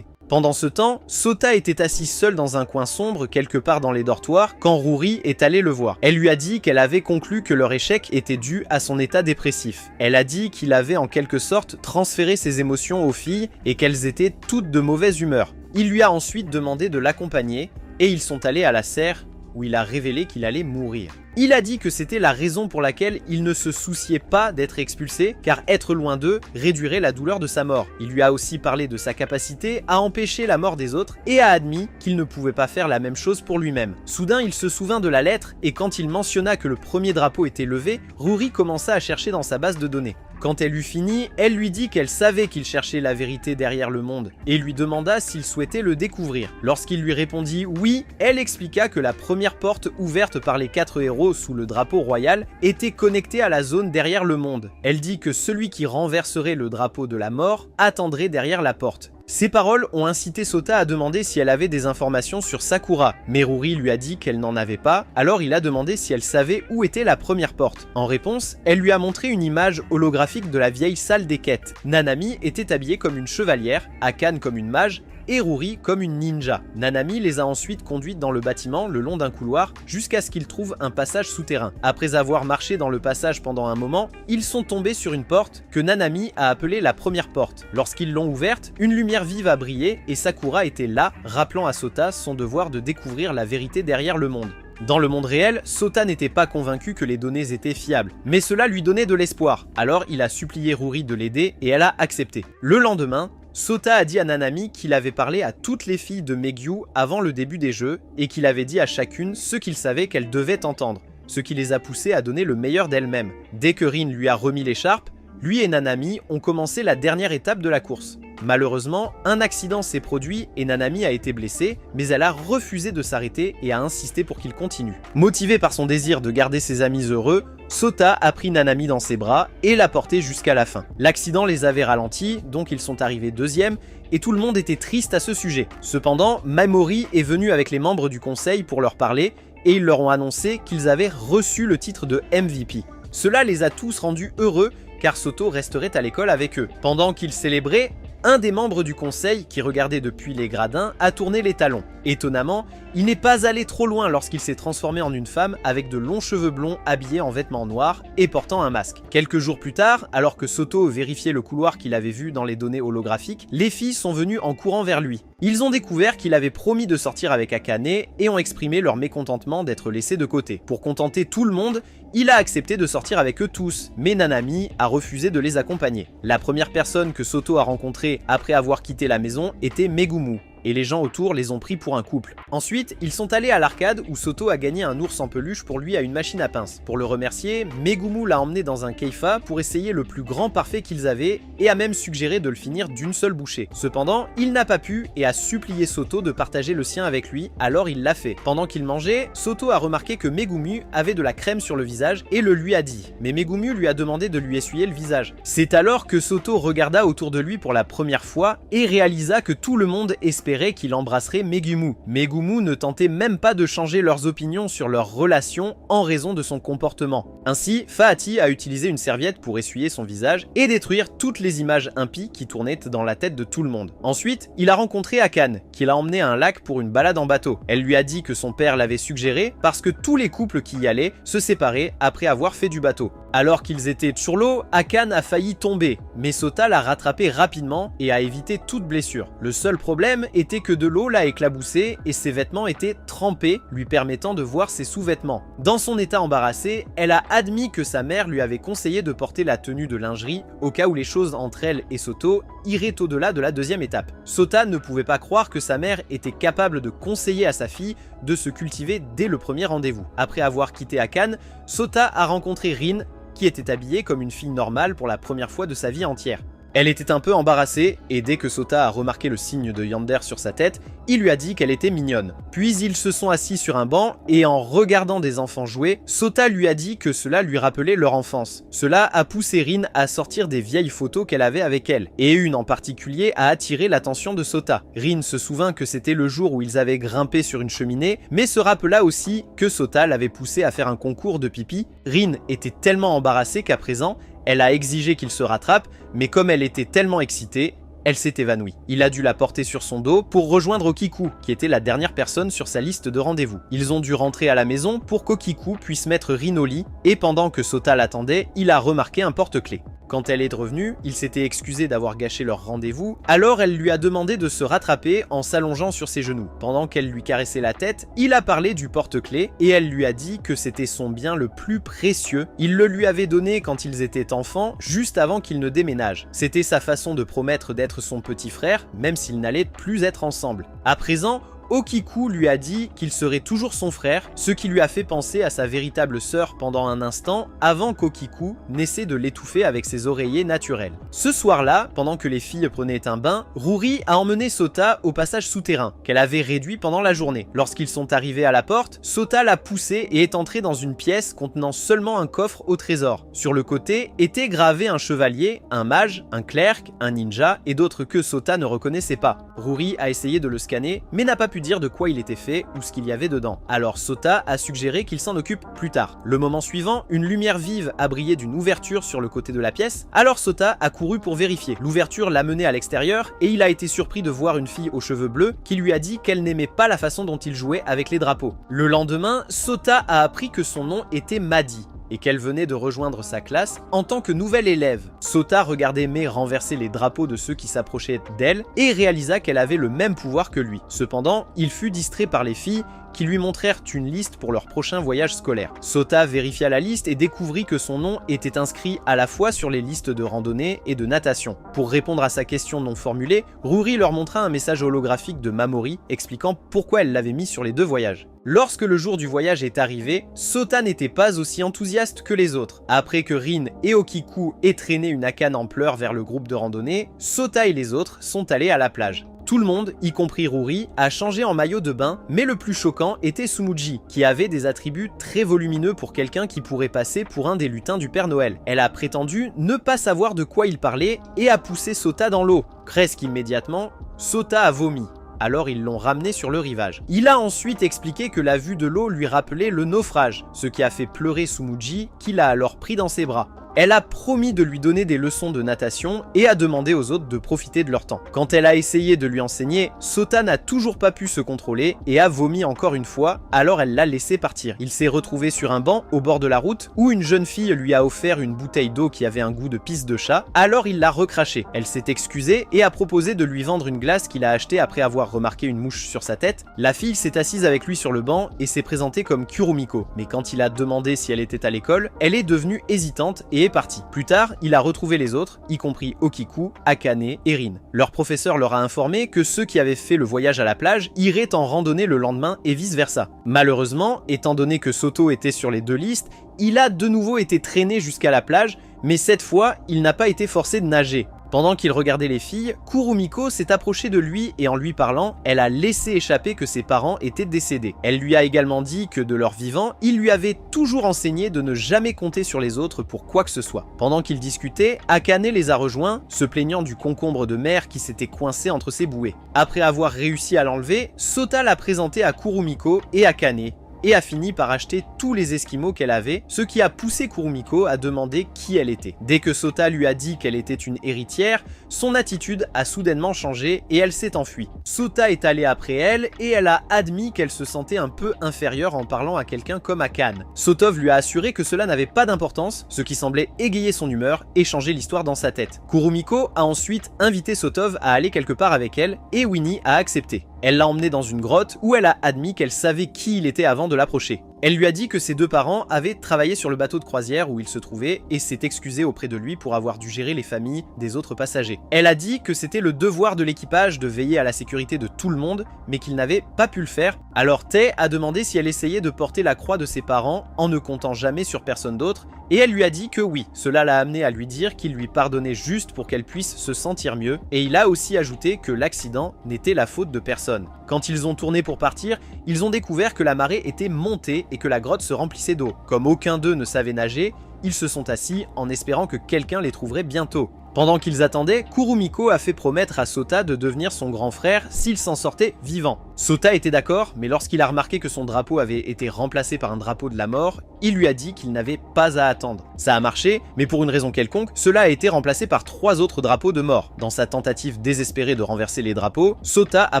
Pendant ce temps, Sota était assise seule dans un coin sombre quelque part dans les dortoirs quand Ruri est allée le voir. Elle lui a dit qu'elle avait conclu que leur échec était dû à son état dépressif. Elle a dit qu'il avait en quelque sorte transféré ses émotions aux filles et qu'elles étaient toutes de mauvaise humeur. Il lui a ensuite demandé de l'accompagner et ils sont allés à la serre où il a révélé qu'il allait mourir. Il a dit que c'était la raison pour laquelle il ne se souciait pas d'être expulsé, car être loin d'eux réduirait la douleur de sa mort. Il lui a aussi parlé de sa capacité à empêcher la mort des autres et a admis qu'il ne pouvait pas faire la même chose pour lui-même. Soudain, il se souvint de la lettre et quand il mentionna que le premier drapeau était levé, Ruri commença à chercher dans sa base de données. Quand elle eut fini, elle lui dit qu'elle savait qu'il cherchait la vérité derrière le monde et lui demanda s'il souhaitait le découvrir. Lorsqu'il lui répondit oui, elle expliqua que la première porte ouverte par les 4 héros sous le drapeau royal était connectée à la zone derrière le monde. Elle dit que celui qui renverserait le drapeau de la mort attendrait derrière la porte. Ces paroles ont incité Sota à demander si elle avait des informations sur Sakura, mais Ruri lui a dit qu'elle n'en avait pas, alors il a demandé si elle savait où était la première porte. En réponse, elle lui a montré une image holographique de la vieille salle des quêtes. Nanami était habillée comme une chevalière, Akane comme une mage, et Ruri comme une ninja. Nanami les a ensuite conduites dans le bâtiment le long d'un couloir jusqu'à ce qu'ils trouvent un passage souterrain. Après avoir marché dans le passage pendant un moment, ils sont tombés sur une porte que Nanami a appelée la première porte. Lorsqu'ils l'ont ouverte, une lumière vive a brillé et Sakura était là, rappelant à Sota son devoir de découvrir la vérité derrière le monde. Dans le monde réel, Sota n'était pas convaincu que les données étaient fiables, mais cela lui donnait de l'espoir. Alors il a supplié Ruri de l'aider et elle a accepté. Le lendemain, Sota a dit à Nanami qu'il avait parlé à toutes les filles de Megyu avant le début des jeux et qu'il avait dit à chacune ce qu'il savait qu'elles devaient entendre, ce qui les a poussées à donner le meilleur d'elles-mêmes. Dès que Rin lui a remis l'écharpe, lui et Nanami ont commencé la dernière étape de la course. Malheureusement, un accident s'est produit et Nanami a été blessée, mais elle a refusé de s'arrêter et a insisté pour qu'il continue. Motivé par son désir de garder ses amis heureux, Sota a pris Nanami dans ses bras et l'a portée jusqu'à la fin. L'accident les avait ralentis, donc ils sont arrivés deuxième, et tout le monde était triste à ce sujet. Cependant, Mamori est venu avec les membres du conseil pour leur parler, et ils leur ont annoncé qu'ils avaient reçu le titre de MVP. Cela les a tous rendus heureux, car Soto resterait à l'école avec eux. Pendant qu'ils célébraient, un des membres du conseil, qui regardait depuis les gradins, a tourné les talons. Étonnamment, il n'est pas allé trop loin lorsqu'il s'est transformé en une femme avec de longs cheveux blonds habillés en vêtements noirs et portant un masque. Quelques jours plus tard, alors que Soto vérifiait le couloir qu'il avait vu dans les données holographiques, les filles sont venues en courant vers lui. Ils ont découvert qu'il avait promis de sortir avec Akane et ont exprimé leur mécontentement d'être laissés de côté. Pour contenter tout le monde, il a accepté de sortir avec eux tous, mais Nanami a refusé de les accompagner. La première personne que Soto a rencontrée après avoir quitté la maison était Megumu, et les gens autour les ont pris pour un couple. Ensuite, ils sont allés à l'arcade où Soto a gagné un ours en peluche pour lui à une machine à pince. Pour le remercier, Megumu l'a emmené dans un keifa pour essayer le plus grand parfait qu'ils avaient et a même suggéré de le finir d'une seule bouchée. Cependant, il n'a pas pu et a supplié Soto de partager le sien avec lui, alors il l'a fait. Pendant qu'il mangeait, Soto a remarqué que Megumu avait de la crème sur le visage et le lui a dit. Mais Megumu lui a demandé de lui essuyer le visage. C'est alors que Soto regarda autour de lui pour la première fois et réalisa que tout le monde espérait qu'il embrasserait Megumu. Megumu ne tentait même pas de changer leurs opinions sur leur relation en raison de son comportement. Ainsi, Fahati a utilisé une serviette pour essuyer son visage et détruire toutes les images impies qui tournaient dans la tête de tout le monde. Ensuite, il a rencontré Akane, qui l'a emmené à un lac pour une balade en bateau. Elle lui a dit que son père l'avait suggéré parce que tous les couples qui y allaient se séparaient après avoir fait du bateau. Alors qu'ils étaient sur l'eau, Akane a failli tomber, mais Sota l'a rattrapé rapidement et a évité toute blessure. Le seul problème était était que de l'eau l'a éclaboussé et ses vêtements étaient trempés, lui permettant de voir ses sous-vêtements. Dans son état embarrassé, elle a admis que sa mère lui avait conseillé de porter la tenue de lingerie au cas où les choses entre elle et Soto iraient au-delà de la deuxième étape. Sota ne pouvait pas croire que sa mère était capable de conseiller à sa fille de se cultiver dès le premier rendez-vous. Après avoir quitté Akane, Sota a rencontré Rin, qui était habillée comme une fille normale pour la première fois de sa vie entière. Elle était un peu embarrassée, et dès que Sota a remarqué le signe de Yandere sur sa tête, il lui a dit qu'elle était mignonne. Puis ils se sont assis sur un banc, et en regardant des enfants jouer, Sota lui a dit que cela lui rappelait leur enfance. Cela a poussé Rin à sortir des vieilles photos qu'elle avait avec elle, et une en particulier a attiré l'attention de Sota. Rin se souvint que c'était le jour où ils avaient grimpé sur une cheminée, mais se rappela aussi que Sota l'avait poussé à faire un concours de pipi. Rin était tellement embarrassée qu'à présent, elle a exigé qu'il se rattrape, mais comme elle était tellement excitée, elle s'est évanouie. Il a dû la porter sur son dos pour rejoindre Okiku, qui était la dernière personne sur sa liste de rendez-vous. Ils ont dû rentrer à la maison pour qu'Okiku puisse mettre Rin au lit, et pendant que Sota l'attendait, il a remarqué un porte-clés. Quand elle est revenue, il s'était excusé d'avoir gâché leur rendez-vous, alors elle lui a demandé de se rattraper en s'allongeant sur ses genoux. Pendant qu'elle lui caressait la tête, il a parlé du porte-clés et elle lui a dit que c'était son bien le plus précieux. Il le lui avait donné quand ils étaient enfants, juste avant qu'ils ne déménagent. C'était sa façon de promettre d'être son petit frère, même s'ils n'allaient plus être ensemble. À présent, Okiku lui a dit qu'il serait toujours son frère, ce qui lui a fait penser à sa véritable sœur pendant un instant avant qu'Okiku n'essaie de l'étouffer avec ses oreillers naturels. Ce soir-là, pendant que les filles prenaient un bain, Ruri a emmené Sota au passage souterrain, qu'elle avait réduit pendant la journée. Lorsqu'ils sont arrivés à la porte, Sota l'a poussé et est entré dans une pièce contenant seulement un coffre au trésor. Sur le côté était gravé un chevalier, un mage, un clerc, un ninja et d'autres que Sota ne reconnaissait pas. Ruri a essayé de le scanner, mais n'a pas pu dire de quoi il était fait ou ce qu'il y avait dedans. Alors Sota a suggéré qu'il s'en occupe plus tard. Le moment suivant, une lumière vive a brillé d'une ouverture sur le côté de la pièce, alors Sota a couru pour vérifier. L'ouverture l'a mené à l'extérieur et il a été surpris de voir une fille aux cheveux bleus qui lui a dit qu'elle n'aimait pas la façon dont il jouait avec les drapeaux. Le lendemain, Sota a appris que son nom était Madi et qu'elle venait de rejoindre sa classe en tant que nouvelle élève. Sota regardait Mai renverser les drapeaux de ceux qui s'approchaient d'elle et réalisa qu'elle avait le même pouvoir que lui. Cependant, il fut distrait par les filles qui lui montrèrent une liste pour leur prochain voyage scolaire. Sota vérifia la liste et découvrit que son nom était inscrit à la fois sur les listes de randonnée et de natation. Pour répondre à sa question non formulée, Ruri leur montra un message holographique de Mamori expliquant pourquoi elle l'avait mis sur les deux voyages. Lorsque le jour du voyage est arrivé, Sota n'était pas aussi enthousiaste que les autres. Après que Rin et Okiku aient traîné une Akane en pleurs vers le groupe de randonnée, Sota et les autres sont allés à la plage. Tout le monde, y compris Ruri, a changé en maillot de bain, mais le plus choquant était Tsumuji, qui avait des attributs très volumineux pour quelqu'un qui pourrait passer pour un des lutins du Père Noël. Elle a prétendu ne pas savoir de quoi il parlait et a poussé Sota dans l'eau. Presque immédiatement, Sota a vomi. Alors ils l'ont ramené sur le rivage. Il a ensuite expliqué que la vue de l'eau lui rappelait le naufrage, ce qui a fait pleurer Tsumuji, qui l'a alors pris dans ses bras. Elle a promis de lui donner des leçons de natation et a demandé aux autres de profiter de leur temps. Quand elle a essayé de lui enseigner, Sota n'a toujours pas pu se contrôler et a vomi encore une fois, alors elle l'a laissé partir. Il s'est retrouvé sur un banc au bord de la route où une jeune fille lui a offert une bouteille d'eau qui avait un goût de pisse de chat, alors il l'a recrachée. Elle s'est excusée et a proposé de lui vendre une glace qu'il a achetée après avoir remarqué une mouche sur sa tête. La fille s'est assise avec lui sur le banc et s'est présentée comme Kurumiko, mais quand il a demandé si elle était à l'école, elle est devenue hésitante et est parti. Plus tard, il a retrouvé les autres, y compris Okiku, Akane et Rin. Leur professeur leur a informé que ceux qui avaient fait le voyage à la plage iraient en randonnée le lendemain et vice-versa. Malheureusement, étant donné que Soto était sur les deux listes, il a de nouveau été traîné jusqu'à la plage, mais cette fois, il n'a pas été forcé de nager. Pendant qu'il regardait les filles, Kurumiko s'est approchée de lui et en lui parlant, elle a laissé échapper que ses parents étaient décédés. Elle lui a également dit que de leur vivant, il lui avait toujours enseigné de ne jamais compter sur les autres pour quoi que ce soit. Pendant qu'ils discutaient, Akane les a rejoints, se plaignant du concombre de mer qui s'était coincé entre ses bouées. Après avoir réussi à l'enlever, Sota l'a présenté à Kurumiko et Akane, et a fini par acheter tous les esquimaux qu'elle avait, ce qui a poussé Kurumiko à demander qui elle était. Dès que Sota lui a dit qu'elle était une héritière, son attitude a soudainement changé et elle s'est enfuie. Sota est allé après elle et elle a admis qu'elle se sentait un peu inférieure en parlant à quelqu'un comme Akane. Sotov lui a assuré que cela n'avait pas d'importance, ce qui semblait égayer son humeur et changer l'histoire dans sa tête. Kurumiko a ensuite invité Sotov à aller quelque part avec elle et Winnie a accepté. Elle l'a emmené dans une grotte où elle a admis qu'elle savait qui il était avant de l'approcher. Elle lui a dit que ses deux parents avaient travaillé sur le bateau de croisière où il se trouvait et s'est excusée auprès de lui pour avoir dû gérer les familles des autres passagers. Elle a dit que c'était le devoir de l'équipage de veiller à la sécurité de tout le monde, mais qu'il n'avait pas pu le faire. Alors Tae a demandé si elle essayait de porter la croix de ses parents en ne comptant jamais sur personne d'autre, et elle lui a dit que oui. Cela l'a amené à lui dire qu'il lui pardonnait juste pour qu'elle puisse se sentir mieux, et il a aussi ajouté que l'accident n'était la faute de personne. Quand ils ont tourné pour partir, ils ont découvert que la marée était montée et que la grotte se remplissait d'eau. Comme aucun d'eux ne savait nager, ils se sont assis en espérant que quelqu'un les trouverait bientôt. Pendant qu'ils attendaient, Kurumiko a fait promettre à Sota de devenir son grand frère s'il s'en sortait vivant. Sota était d'accord, mais lorsqu'il a remarqué que son drapeau avait été remplacé par un drapeau de la mort, il lui a dit qu'il n'avait pas à attendre. Ça a marché, mais pour une raison quelconque, cela a été remplacé par 3 autres drapeaux de mort. Dans sa tentative désespérée de renverser les drapeaux, Sota a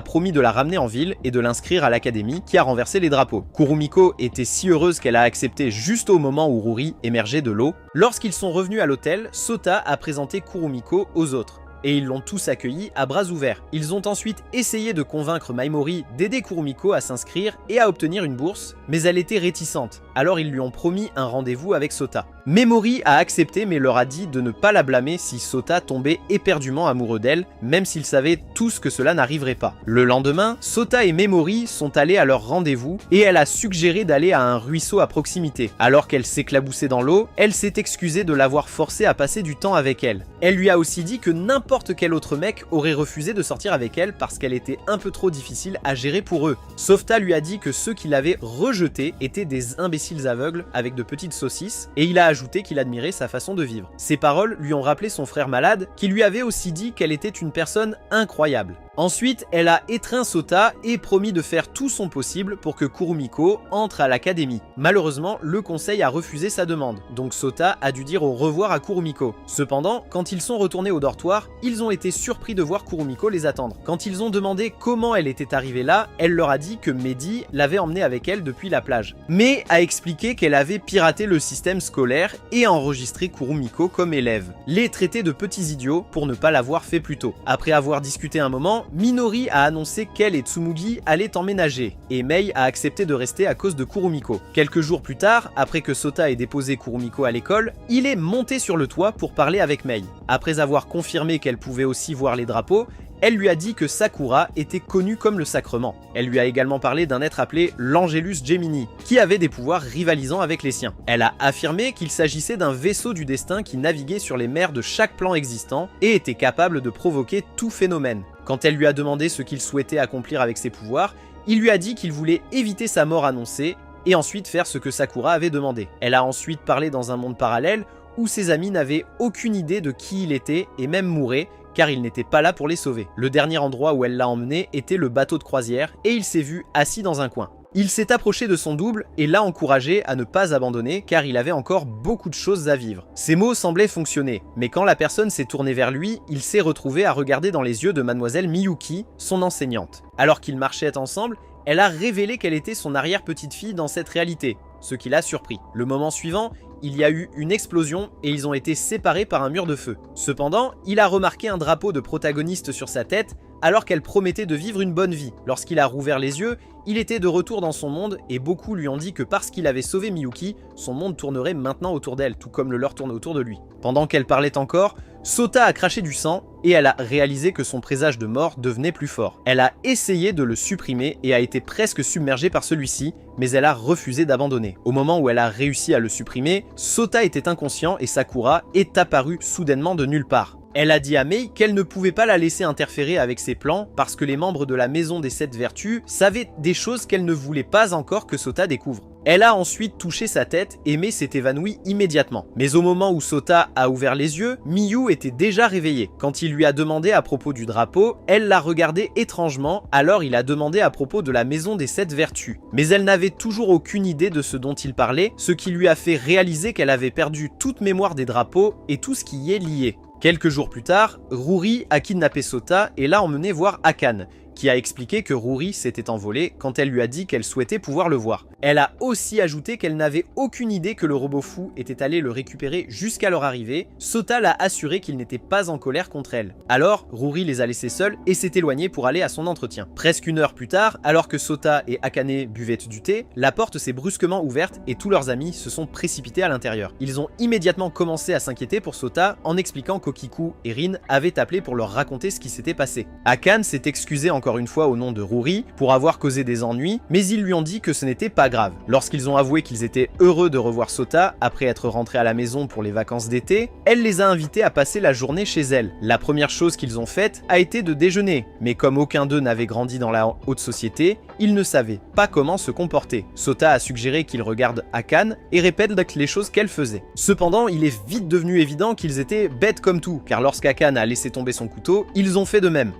promis de la ramener en ville et de l'inscrire à l'académie qui a renversé les drapeaux. Kurumiko était si heureuse qu'elle a accepté juste au moment où Ruri émergeait de l'eau. Lorsqu'ils sont revenus à l'hôtel, Sota a présenté Kurumiko aux autres. Et ils l'ont tous accueilli à bras ouverts. Ils ont ensuite essayé de convaincre Maimori d'aider Kurumiko à s'inscrire et à obtenir une bourse, mais elle était réticente, alors ils lui ont promis un rendez-vous avec Sota. Memori a accepté mais leur a dit de ne pas la blâmer si Sota tombait éperdument amoureux d'elle, même s'ils savaient tous que cela n'arriverait pas. Le lendemain, Sota et Memori sont allés à leur rendez-vous et elle a suggéré d'aller à un ruisseau à proximité. Alors qu'elle s'éclaboussait dans l'eau, elle s'est excusée de l'avoir forcé à passer du temps avec elle. Elle lui a aussi dit que n'importe quel autre mec aurait refusé de sortir avec elle parce qu'elle était un peu trop difficile à gérer pour eux. Softa lui a dit que ceux qui l'avaient rejetée étaient des imbéciles aveugles avec de petites saucisses et il a ajouté qu'il admirait sa façon de vivre. Ces paroles lui ont rappelé son frère malade qui lui avait aussi dit qu'elle était une personne incroyable. Ensuite, elle a étreint Sota et promis de faire tout son possible pour que Kurumiko entre à l'académie. Malheureusement, le conseil a refusé sa demande, donc Sota a dû dire au revoir à Kurumiko. Cependant, quand ils sont retournés au dortoir, ils ont été surpris de voir Kurumiko les attendre. Quand ils ont demandé comment elle était arrivée là, elle leur a dit que Mehdi l'avait emmenée avec elle depuis la plage. Mais a expliqué qu'elle avait piraté le système scolaire et a enregistré Kurumiko comme élève. Les traiter de petits idiots pour ne pas l'avoir fait plus tôt. Après avoir discuté un moment, Minori a annoncé qu'elle et Tsumugi allaient emménager, et Mei a accepté de rester à cause de Kurumiko. Quelques jours plus tard, après que Sota ait déposé Kurumiko à l'école, il est monté sur le toit pour parler avec Mei. Après avoir confirmé qu'elle pouvait aussi voir les drapeaux, elle lui a dit que Sakura était connue comme le sacrement. Elle lui a également parlé d'un être appelé l'Angelus Gemini, qui avait des pouvoirs rivalisant avec les siens. Elle a affirmé qu'il s'agissait d'un vaisseau du destin qui naviguait sur les mers de chaque plan existant et était capable de provoquer tout phénomène. Quand elle lui a demandé ce qu'il souhaitait accomplir avec ses pouvoirs, il lui a dit qu'il voulait éviter sa mort annoncée et ensuite faire ce que Sakura avait demandé. Elle a ensuite parlé dans un monde parallèle où ses amis n'avaient aucune idée de qui il était et même mouraient, car il n'était pas là pour les sauver. Le dernier endroit où elle l'a emmené était le bateau de croisière et il s'est vu assis dans un coin. Il s'est approché de son double et l'a encouragé à ne pas abandonner car il avait encore beaucoup de choses à vivre. Ces mots semblaient fonctionner, mais quand la personne s'est tournée vers lui, il s'est retrouvé à regarder dans les yeux de mademoiselle Miyuki, son enseignante. Alors qu'ils marchaient ensemble, elle a révélé qu'elle était son arrière-petite-fille dans cette réalité, ce qui l'a surpris. Le moment suivant, il y a eu une explosion et ils ont été séparés par un mur de feu. Cependant, il a remarqué un drapeau de protagoniste sur sa tête alors qu'elle promettait de vivre une bonne vie. Lorsqu'il a rouvert les yeux, il était de retour dans son monde et beaucoup lui ont dit que parce qu'il avait sauvé Miyuki, son monde tournerait maintenant autour d'elle, tout comme le leur tourne autour de lui. Pendant qu'elle parlait encore, Sota a craché du sang et elle a réalisé que son présage de mort devenait plus fort. Elle a essayé de le supprimer et a été presque submergée par celui-ci, mais elle a refusé d'abandonner. Au moment où elle a réussi à le supprimer, Sota était inconscient et Sakura est apparue soudainement de nulle part. Elle a dit à Mei qu'elle ne pouvait pas la laisser interférer avec ses plans parce que les membres de la Maison des 7 Vertus savaient des choses qu'elle ne voulait pas encore que Sota découvre. Elle a ensuite touché sa tête et Mei s'est évanouie immédiatement. Mais au moment où Sota a ouvert les yeux, Miyu était déjà réveillée. Quand il lui a demandé à propos du drapeau, elle l'a regardé étrangement, alors il a demandé à propos de la maison des 7 vertus. Mais elle n'avait toujours aucune idée de ce dont il parlait, ce qui lui a fait réaliser qu'elle avait perdu toute mémoire des drapeaux et tout ce qui y est lié. Quelques jours plus tard, Ruri a kidnappé Sota et l'a emmené voir Akane, qui a expliqué que Ruri s'était envolée quand elle lui a dit qu'elle souhaitait pouvoir le voir. Elle a aussi ajouté qu'elle n'avait aucune idée que le robot fou était allé le récupérer jusqu'à leur arrivée. Sota l'a assuré qu'il n'était pas en colère contre elle. Alors, Ruri les a laissés seuls et s'est éloigné pour aller à son entretien. Presque une heure plus tard, alors que Sota et Akane buvaient du thé, la porte s'est brusquement ouverte et tous leurs amis se sont précipités à l'intérieur. Ils ont immédiatement commencé à s'inquiéter pour Sota en expliquant qu'Okiku et Rin avaient appelé pour leur raconter ce qui s'était passé. Akane s'est excusé encore une fois au nom de Ruri pour avoir causé des ennuis, mais ils lui ont dit que ce n'était pas grave. Lorsqu'ils ont avoué qu'ils étaient heureux de revoir Sota après être rentrés à la maison pour les vacances d'été, elle les a invités à passer la journée chez elle. La première chose qu'ils ont faite a été de déjeuner, mais comme aucun d'eux n'avait grandi dans la haute société, ils ne savaient pas comment se comporter. Sota a suggéré qu'ils regardent Akane et répètent les choses qu'elle faisait. Cependant, il est vite devenu évident qu'ils étaient bêtes comme tout, car lorsqu'Akane a laissé tomber son couteau, ils ont fait de même.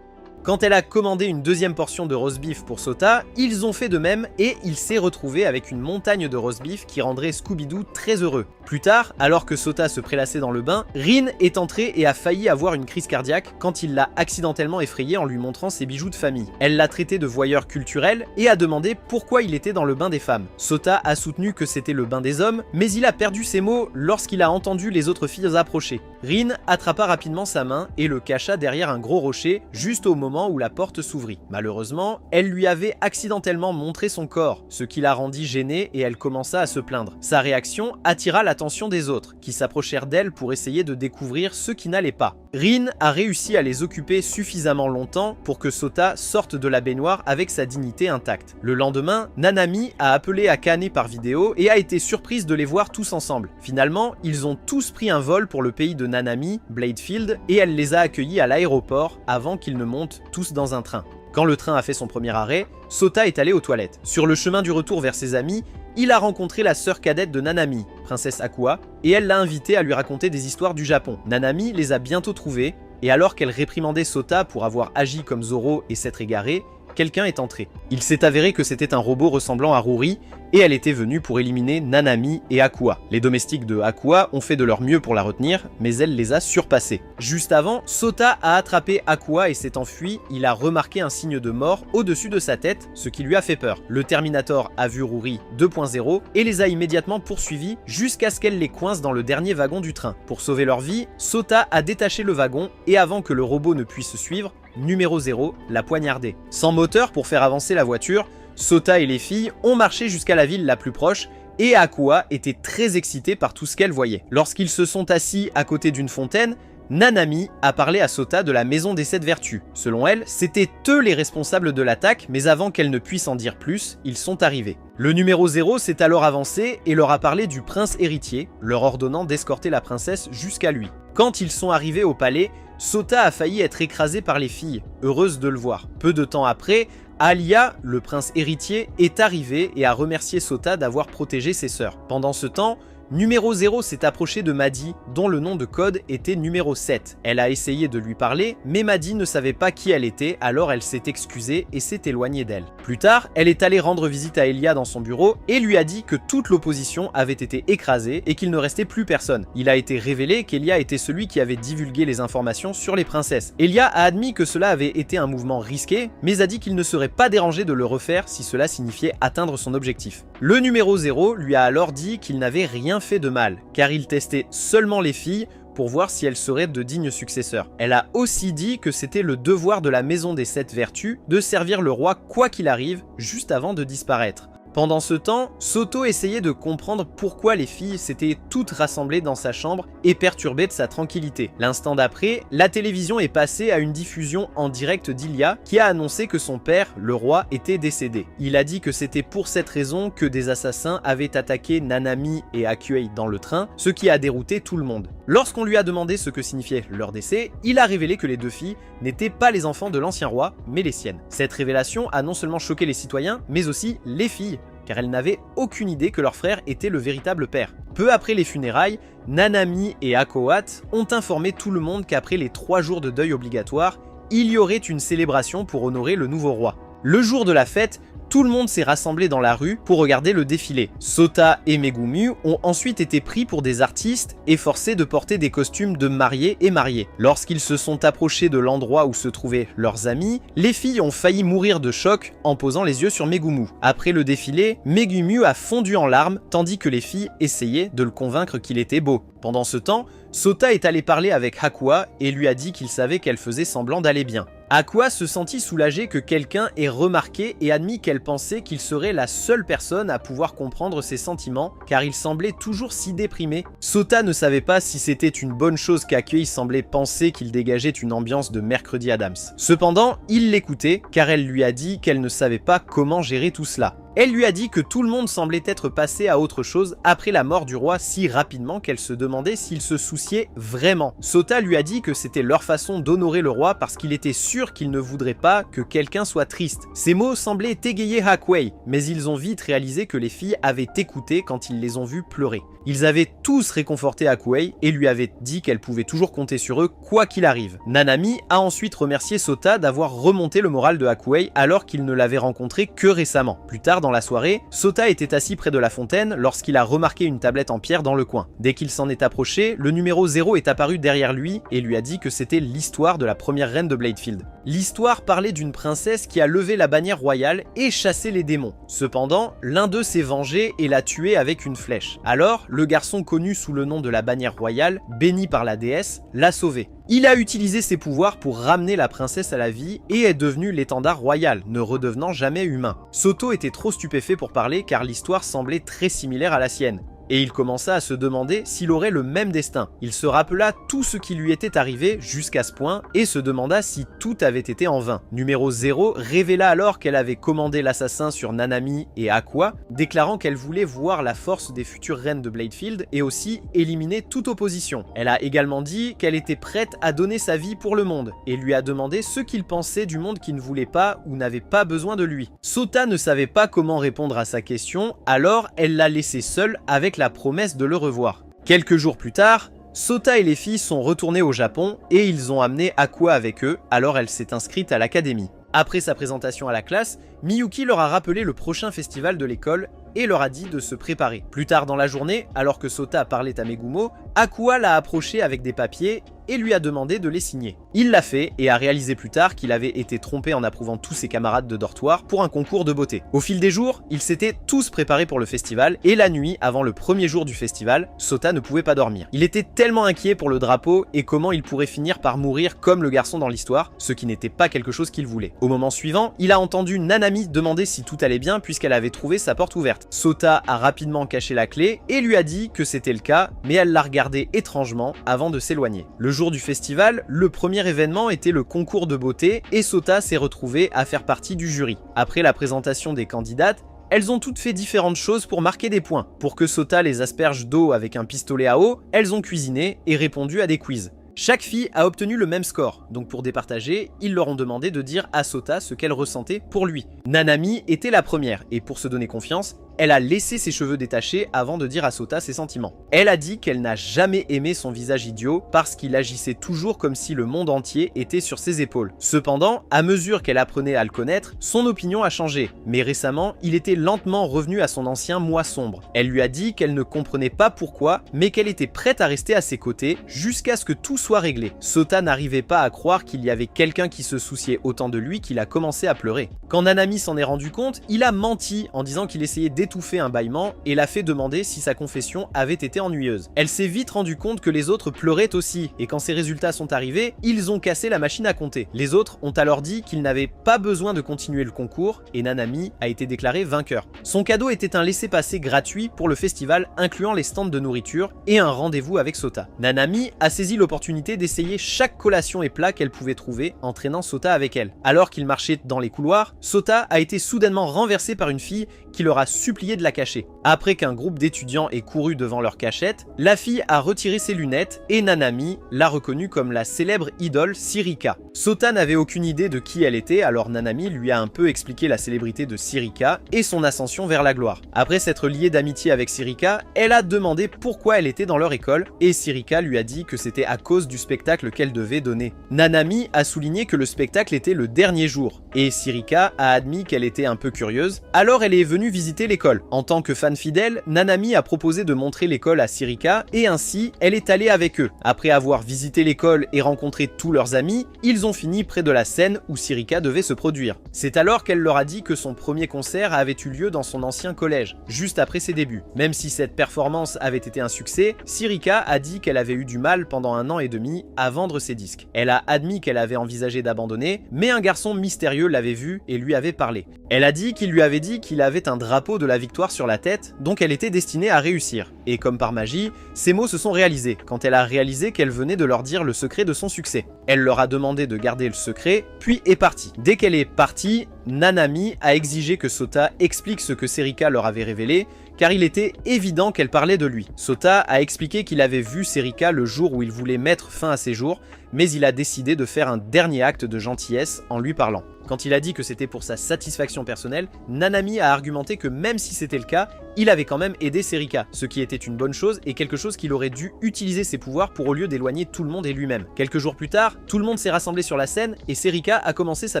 Quand elle a commandé une deuxième portion de roast beef pour Sota, ils ont fait de même et il s'est retrouvé avec une montagne de roast beef qui rendrait Scooby-Doo très heureux. Plus tard, alors que Sota se prélassait dans le bain, Rin est entrée et a failli avoir une crise cardiaque quand il l'a accidentellement effrayée en lui montrant ses bijoux de famille. Elle l'a traité de voyeur culturel et a demandé pourquoi il était dans le bain des femmes. Sota a soutenu que c'était le bain des hommes, mais il a perdu ses mots lorsqu'il a entendu les autres filles approcher. Rin attrapa rapidement sa main et le cacha derrière un gros rocher juste au moment où la porte s'ouvrit. Malheureusement, elle lui avait accidentellement montré son corps, ce qui la rendit gênée et elle commença à se plaindre. Sa réaction attira l'attention des autres, qui s'approchèrent d'elle pour essayer de découvrir ce qui n'allait pas. Rin a réussi à les occuper suffisamment longtemps pour que Sota sorte de la baignoire avec sa dignité intacte. Le lendemain, Nanami a appelé Akane par vidéo et a été surprise de les voir tous ensemble. Finalement, ils ont tous pris un vol pour le pays de Nanami, Bladefield, et elle les a accueillis à l'aéroport avant qu'ils ne montent tous dans un train. Quand le train a fait son premier arrêt, Sota est allé aux toilettes. Sur le chemin du retour vers ses amis, il a rencontré la sœur cadette de Nanami, princesse Akua, et elle l'a invité à lui raconter des histoires du Japon. Nanami les a bientôt trouvés, et alors qu'elle réprimandait Sota pour avoir agi comme Zoro et s'être égaré, quelqu'un est entré. Il s'est avéré que c'était un robot ressemblant à Ruri, et elle était venue pour éliminer Nanami et Akua. Les domestiques de Akua ont fait de leur mieux pour la retenir, mais elle les a surpassés. Juste avant, Sota a attrapé Akua et s'est enfui, il a remarqué un signe de mort au-dessus de sa tête, ce qui lui a fait peur. Le Terminator a vu Ruri 2.0 et les a immédiatement poursuivis jusqu'à ce qu'elle les coince dans le dernier wagon du train. Pour sauver leur vie, Sota a détaché le wagon et avant que le robot ne puisse suivre, numéro 0 l'a poignardé. Sans moteur pour faire avancer la voiture, Sota et les filles ont marché jusqu'à la ville la plus proche et Akua était très excitée par tout ce qu'elle voyait. Lorsqu'ils se sont assis à côté d'une fontaine, Nanami a parlé à Sota de la maison des 7 vertus. Selon elle, c'étaient eux les responsables de l'attaque, mais avant qu'elle ne puisse en dire plus, ils sont arrivés. Le numéro 0 s'est alors avancé et leur a parlé du prince héritier, leur ordonnant d'escorter la princesse jusqu'à lui. Quand ils sont arrivés au palais, Sota a failli être écrasé par les filles, heureuse de le voir. Peu de temps après, Alia, le prince héritier, est arrivé et a remercié Sota d'avoir protégé ses sœurs. Pendant ce temps, numéro 0 s'est approché de Madi, dont le nom de code était numéro 7. Elle a essayé de lui parler, mais Madi ne savait pas qui elle était, alors elle s'est excusée et s'est éloignée d'elle. Plus tard, elle est allée rendre visite à Elia dans son bureau et lui a dit que toute l'opposition avait été écrasée et qu'il ne restait plus personne. Il a été révélé qu'Elia était celui qui avait divulgué les informations sur les princesses. Elia a admis que cela avait été un mouvement risqué, mais a dit qu'il ne serait pas dérangé de le refaire si cela signifiait atteindre son objectif. Le numéro 0 lui a alors dit qu'il n'avait rien fait de mal, car il testait seulement les filles pour voir si elles seraient de dignes successeurs. Elle a aussi dit que c'était le devoir de la maison des 7 vertus de servir le roi quoi qu'il arrive, juste avant de disparaître. Pendant ce temps, Soto essayait de comprendre pourquoi les filles s'étaient toutes rassemblées dans sa chambre et perturbées de sa tranquillité. L'instant d'après, la télévision est passée à une diffusion en direct d'Ilia qui a annoncé que son père, le roi, était décédé. Il a dit que c'était pour cette raison que des assassins avaient attaqué Nanami et Akuei dans le train, ce qui a dérouté tout le monde. Lorsqu'on lui a demandé ce que signifiait leur décès, il a révélé que les deux filles n'étaient pas les enfants de l'ancien roi, mais les siennes. Cette révélation a non seulement choqué les citoyens, mais aussi les filles, car elles n'avaient aucune idée que leur frère était le véritable père. Peu après les funérailles, Nanami et Hakoat ont informé tout le monde qu'après les 3 jours de deuil obligatoire, il y aurait une célébration pour honorer le nouveau roi. Le jour de la fête, tout le monde s'est rassemblé dans la rue pour regarder le défilé. Sota et Megumi ont ensuite été pris pour des artistes et forcés de porter des costumes de mariés et mariées. Lorsqu'ils se sont approchés de l'endroit où se trouvaient leurs amis, les filles ont failli mourir de choc en posant les yeux sur Megumi. Après le défilé, Megumi a fondu en larmes tandis que les filles essayaient de le convaincre qu'il était beau. Pendant ce temps, Sota est allé parler avec Hakuya et lui a dit qu'il savait qu'elle faisait semblant d'aller bien. Hakuya se sentit soulagé que quelqu'un ait remarqué et admis qu'elle pensait qu'il serait la seule personne à pouvoir comprendre ses sentiments, car il semblait toujours si déprimé. Sota ne savait pas si c'était une bonne chose qu'Hakuya semblait penser qu'il dégageait une ambiance de Mercredi Adams. Cependant, il l'écoutait, car elle lui a dit qu'elle ne savait pas comment gérer tout cela. Elle lui a dit que tout le monde semblait être passé à autre chose après la mort du roi si rapidement qu'elle se demandait s'il se souciait vraiment. Sota lui a dit que c'était leur façon d'honorer le roi parce qu'il était sûr qu'il ne voudrait pas que quelqu'un soit triste. Ces mots semblaient égayer Hakuya, mais ils ont vite réalisé que les filles avaient écouté quand ils les ont vues pleurer. Ils avaient tous réconforté Hakuya et lui avaient dit qu'elle pouvait toujours compter sur eux quoi qu'il arrive. Nanami a ensuite remercié Sota d'avoir remonté le moral de Hakuya alors qu'il ne l'avait rencontré que récemment. Plus tard dans la soirée, Sota était assis près de la fontaine lorsqu'il a remarqué une tablette en pierre dans le coin. Dès qu'il s'en est approché, le numéro 0 est apparu derrière lui et lui a dit que c'était l'histoire de la première reine de Bladefield. L'histoire parlait d'une princesse qui a levé la bannière royale et chassé les démons. Cependant, l'un d'eux s'est vengé et l'a tué avec une flèche. Alors, le garçon connu sous le nom de la bannière royale, béni par la déesse, l'a sauvé. Il a utilisé ses pouvoirs pour ramener la princesse à la vie et est devenu l'étendard royal, ne redevenant jamais humain. Soto était trop stupéfait pour parler car l'histoire semblait très similaire à la sienne. Et il commença à se demander s'il aurait le même destin. Il se rappela tout ce qui lui était arrivé jusqu'à ce point et se demanda si tout avait été en vain. Numéro 0 révéla alors qu'elle avait commandé l'assassin sur Nanami et Hakuya, déclarant qu'elle voulait voir la force des futures reines de Bladefield et aussi éliminer toute opposition. Elle a également dit qu'elle était prête à donner sa vie pour le monde et lui a demandé ce qu'il pensait du monde qui ne voulait pas ou n'avait pas besoin de lui. Sota ne savait pas comment répondre à sa question, alors elle l'a laissé seule avec la promesse de le revoir. Quelques jours plus tard, Sota et les filles sont retournés au Japon et ils ont amené Hakuya avec eux, alors elle s'est inscrite à l'académie. Après sa présentation à la classe, Miyuki leur a rappelé le prochain festival de l'école et leur a dit de se préparer. Plus tard dans la journée, alors que Sota parlait à Megumo, Hakuya l'a approché avec des papiers et lui a demandé de les signer. Il l'a fait et a réalisé plus tard qu'il avait été trompé en approuvant tous ses camarades de dortoir pour un concours de beauté. Au fil des jours, ils s'étaient tous préparés pour le festival et la nuit, avant le premier jour du festival, Sota ne pouvait pas dormir. Il était tellement inquiet pour le drapeau et comment il pourrait finir par mourir comme le garçon dans l'histoire, ce qui n'était pas quelque chose qu'il voulait. Au moment suivant, il a entendu Nanami demander si tout allait bien puisqu'elle avait trouvé sa porte ouverte. Sota a rapidement caché la clé et lui a dit que c'était le cas, mais elle l'a regardé étrangement avant de s'éloigner. Le jour du festival, le premier événement était le concours de beauté et Sota s'est retrouvé à faire partie du jury. Après la présentation des candidates, elles ont toutes fait différentes choses pour marquer des points. Pour que Sota les asperge d'eau avec un pistolet à eau, elles ont cuisiné et répondu à des quiz. Chaque fille a obtenu le même score, donc pour départager, ils leur ont demandé de dire à Sota ce qu'elle ressentait pour lui. Nanami était la première, et pour se donner confiance, elle a laissé ses cheveux détachés avant de dire à Sota ses sentiments. Elle a dit qu'elle n'a jamais aimé son visage idiot parce qu'il agissait toujours comme si le monde entier était sur ses épaules. Cependant, à mesure qu'elle apprenait à le connaître, son opinion a changé, mais récemment, il était lentement revenu à son ancien moi sombre. Elle lui a dit qu'elle ne comprenait pas pourquoi, mais qu'elle était prête à rester à ses côtés jusqu'à ce que tout soit réglé. Sota n'arrivait pas à croire qu'il y avait quelqu'un qui se souciait autant de lui qu'il a commencé à pleurer. Quand Nanami s'en est rendu compte, il a menti en disant qu'il essayait d'étouffer un bâillement et l'a fait demander si sa confession avait été ennuyeuse. Elle s'est vite rendu compte que les autres pleuraient aussi et quand ces résultats sont arrivés, ils ont cassé la machine à compter. Les autres ont alors dit qu'ils n'avaient pas besoin de continuer le concours et Nanami a été déclaré vainqueur. Son cadeau était un laissez-passer gratuit pour le festival incluant les stands de nourriture et un rendez-vous avec Sota. Nanami a saisi l'opportunité d'essayer chaque collation et plat qu'elle pouvait trouver en traînant Sota avec elle. Alors qu'ils marchaient dans les couloirs, Sota a été soudainement renversé par une fille qui leur a supplié de la cacher. Après qu'un groupe d'étudiants ait couru devant leur cachette, la fille a retiré ses lunettes et Nanami l'a reconnue comme la célèbre idole Sirika. Sota n'avait aucune idée de qui elle était, alors Nanami lui a un peu expliqué la célébrité de Sirika et son ascension vers la gloire. Après s'être liée d'amitié avec Sirika, elle a demandé pourquoi elle était dans leur école, et Sirika lui a dit que c'était à cause du spectacle qu'elle devait donner. Nanami a souligné que le spectacle était le dernier jour, et Sirika a admis qu'elle était un peu curieuse, alors elle est venue visiter l'école. En tant que fan fidèle, Nanami a proposé de montrer l'école à Sirika, et ainsi, elle est allée avec eux. Après avoir visité l'école et rencontré tous leurs amis, ils ont fini près de la scène où Sirika devait se produire. C'est alors qu'elle leur a dit que son premier concert avait eu lieu dans son ancien collège, juste après ses débuts. Même si cette performance avait été un succès, Sirika a dit qu'elle avait eu du mal pendant 1 an et demi à vendre ses disques. Elle a admis qu'elle avait envisagé d'abandonner, mais un garçon mystérieux l'avait vue et lui avait parlé. Elle a dit qu'il lui avait dit qu'il avait un drapeau de la victoire sur la tête, donc elle était destinée à réussir. Et comme par magie, ses mots se sont réalisés, quand elle a réalisé qu'elle venait de leur dire le secret de son succès. Elle leur a demandé de garder le secret, puis est partie. Dès qu'elle est partie, Nanami a exigé que Sota explique ce que Serika leur avait révélé, car il était évident qu'elle parlait de lui. Sota a expliqué qu'il avait vu Serika le jour où il voulait mettre fin à ses jours, mais il a décidé de faire un dernier acte de gentillesse en lui parlant. Quand il a dit que c'était pour sa satisfaction personnelle, Nanami a argumenté que même si c'était le cas, il avait quand même aidé Serika, ce qui était une bonne chose et quelque chose qu'il aurait dû utiliser ses pouvoirs pour au lieu d'éloigner tout le monde et lui-même. Quelques jours plus tard, tout le monde s'est rassemblé sur la scène et Serika a commencé sa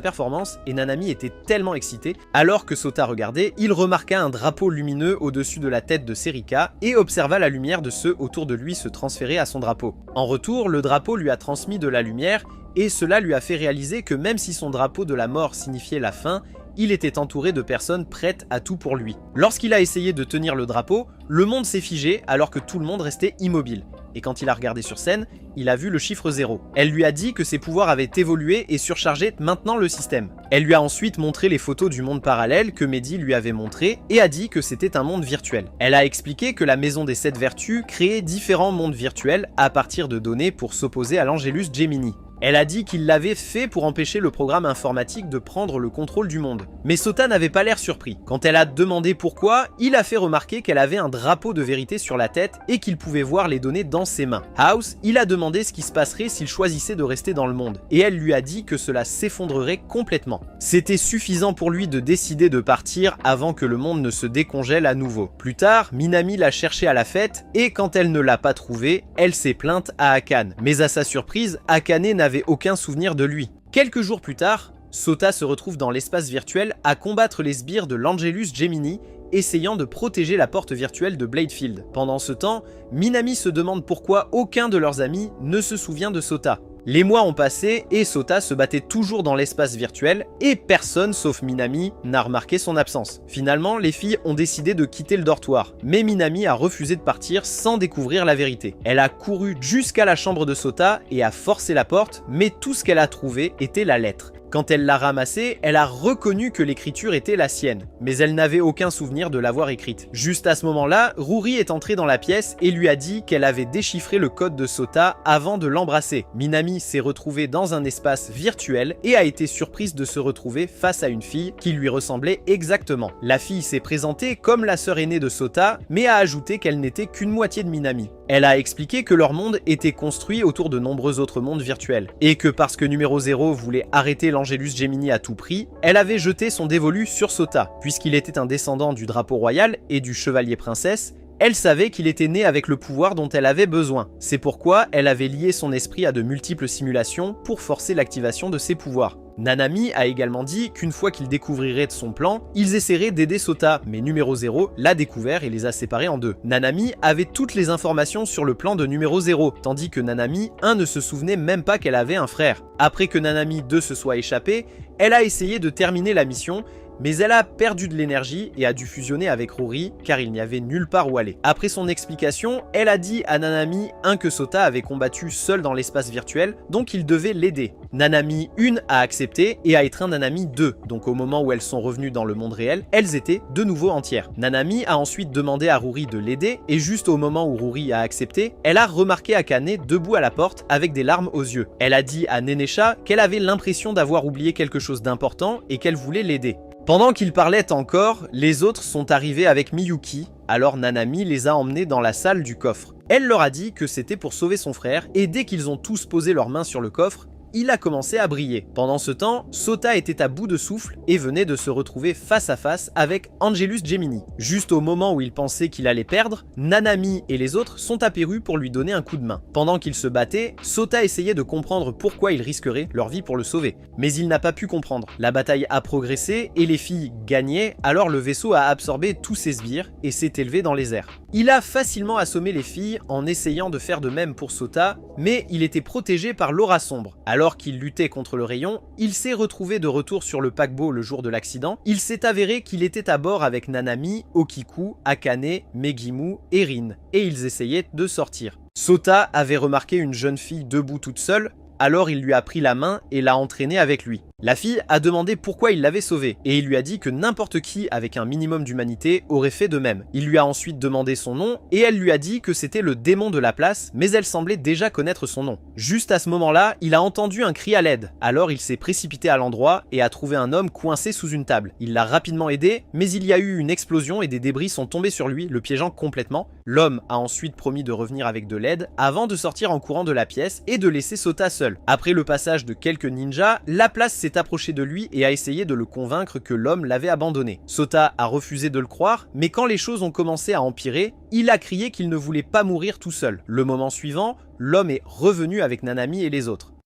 performance et Nanami était tellement excité. Alors que Sota regardait, il remarqua un drapeau lumineux au-dessus de la tête de Serika et observa la lumière de ceux autour de lui se transférer à son drapeau. En retour, le drapeau lui a transmis de la lumière et cela lui a fait réaliser que même si son drapeau de la mort signifiait la fin, il était entouré de personnes prêtes à tout pour lui. Lorsqu'il a essayé de tenir le drapeau, le monde s'est figé alors que tout le monde restait immobile. Et quand il a regardé sur scène, il a vu le chiffre 0. Elle lui a dit que ses pouvoirs avaient évolué et surchargé maintenant le système. Elle lui a ensuite montré les photos du monde parallèle que Mehdi lui avait montré et a dit que c'était un monde virtuel. Elle a expliqué que la maison des 7 vertus créait différents mondes virtuels à partir de données pour s'opposer à l'Angelus Gemini. Elle a dit qu'il l'avait fait pour empêcher le programme informatique de prendre le contrôle du monde. Mais Sota n'avait pas l'air surpris. Quand elle a demandé pourquoi, il a fait remarquer qu'elle avait un drapeau de vérité sur la tête et qu'il pouvait voir les données dans ses mains. House, il a demandé ce qui se passerait s'il choisissait de rester dans le monde, et elle lui a dit que cela s'effondrerait complètement. C'était suffisant pour lui de décider de partir avant que le monde ne se décongèle à nouveau. Plus tard, Minami l'a cherché à la fête, et quand elle ne l'a pas trouvé, elle s'est plainte à Akane. Mais à sa surprise, Akane n'avait aucun souvenir de lui. Quelques jours plus tard, Sota se retrouve dans l'espace virtuel à combattre les sbires de l'Angelus Gemini, essayant de protéger la porte virtuelle de Bladefield. Pendant ce temps, Minami se demande pourquoi aucun de leurs amis ne se souvient de Sota. Les mois ont passé et Sota se battait toujours dans l'espace virtuel et personne sauf Minami n'a remarqué son absence. Finalement, les filles ont décidé de quitter le dortoir, mais Minami a refusé de partir sans découvrir la vérité. Elle a couru jusqu'à la chambre de Sota et a forcé la porte, mais tout ce qu'elle a trouvé était la lettre. Quand elle l'a ramassée, elle a reconnu que l'écriture était la sienne, mais elle n'avait aucun souvenir de l'avoir écrite. Juste à ce moment-là, Ruri est entrée dans la pièce et lui a dit qu'elle avait déchiffré le code de Sota avant de l'embrasser. Minami s'est retrouvée dans un espace virtuel et a été surprise de se retrouver face à une fille qui lui ressemblait exactement. La fille s'est présentée comme la sœur aînée de Sota, mais a ajouté qu'elle n'était qu'une moitié de Minami. Elle a expliqué que leur monde était construit autour de nombreux autres mondes virtuels, et que parce que numéro 0 voulait arrêter l'Angelus Gemini à tout prix, elle avait jeté son dévolu sur Sota. Puisqu'il était un descendant du drapeau royal et du chevalier princesse, elle savait qu'il était né avec le pouvoir dont elle avait besoin. C'est pourquoi elle avait lié son esprit à de multiples simulations pour forcer l'activation de ses pouvoirs. Nanami a également dit qu'une fois qu'ils découvriraient de son plan, ils essaieraient d'aider Sota, mais numéro 0 l'a découvert et les a séparés en deux. Nanami avait toutes les informations sur le plan de numéro 0, tandis que Nanami 1 ne se souvenait même pas qu'elle avait un frère. Après que Nanami 2 se soit échappée, elle a essayé de terminer la mission, mais elle a perdu de l'énergie et a dû fusionner avec Ruri car il n'y avait nulle part où aller. Après son explication, elle a dit à Nanami 1 que Sota avait combattu seul dans l'espace virtuel, donc il devait l'aider. Nanami 1 a accepté et a étreint Nanami 2, donc au moment où elles sont revenues dans le monde réel, elles étaient de nouveau entières. Nanami a ensuite demandé à Ruri de l'aider et juste au moment où Ruri a accepté, elle a remarqué Akane debout à la porte avec des larmes aux yeux. Elle a dit à Nenesha qu'elle avait l'impression d'avoir oublié quelque chose d'important et qu'elle voulait l'aider. Pendant qu'ils parlaient encore, les autres sont arrivés avec Miyuki, alors Nanami les a emmenés dans la salle du coffre. Elle leur a dit que c'était pour sauver son frère, et dès qu'ils ont tous posé leurs mains sur le coffre, il a commencé à briller. Pendant ce temps, Sota était à bout de souffle et venait de se retrouver face à face avec Angelus Gemini. Juste au moment où il pensait qu'il allait perdre, Nanami et les autres sont apparus pour lui donner un coup de main. Pendant qu'ils se battaient, Sota essayait de comprendre pourquoi ils risqueraient leur vie pour le sauver. Mais il n'a pas pu comprendre. La bataille a progressé et les filles gagnaient, alors le vaisseau a absorbé tous ses sbires et s'est élevé dans les airs. Il a facilement assommé les filles en essayant de faire de même pour Sota, mais il était protégé par l'aura sombre. Alors qu'il luttait contre le rayon, il s'est retrouvé de retour sur le paquebot le jour de l'accident. Il s'est avéré qu'il était à bord avec Nanami, Okiku, Akane, Megimu et Rin, et ils essayaient de sortir. Sota avait remarqué une jeune fille debout toute seule, alors il lui a pris la main et l'a entraînée avec lui. La fille a demandé pourquoi il l'avait sauvée, et il lui a dit que n'importe qui avec un minimum d'humanité aurait fait de même. Il lui a ensuite demandé son nom, et elle lui a dit que c'était le démon de la place, mais elle semblait déjà connaître son nom. Juste à ce moment-là, il a entendu un cri à l'aide, alors il s'est précipité à l'endroit et a trouvé un homme coincé sous une table. Il l'a rapidement aidé, mais il y a eu une explosion et des débris sont tombés sur lui, le piégeant complètement. L'homme a ensuite promis de revenir avec de l'aide, avant de sortir en courant de la pièce et de laisser Sota seul. Après le passage de quelques ninjas, la place s'est approché de lui et a essayé de le convaincre que l'homme l'avait abandonné. Sota a refusé de le croire, mais quand les choses ont commencé à empirer, il a crié qu'il ne voulait pas mourir tout seul. Le moment suivant, l'homme est revenu avec Nanami et les autres.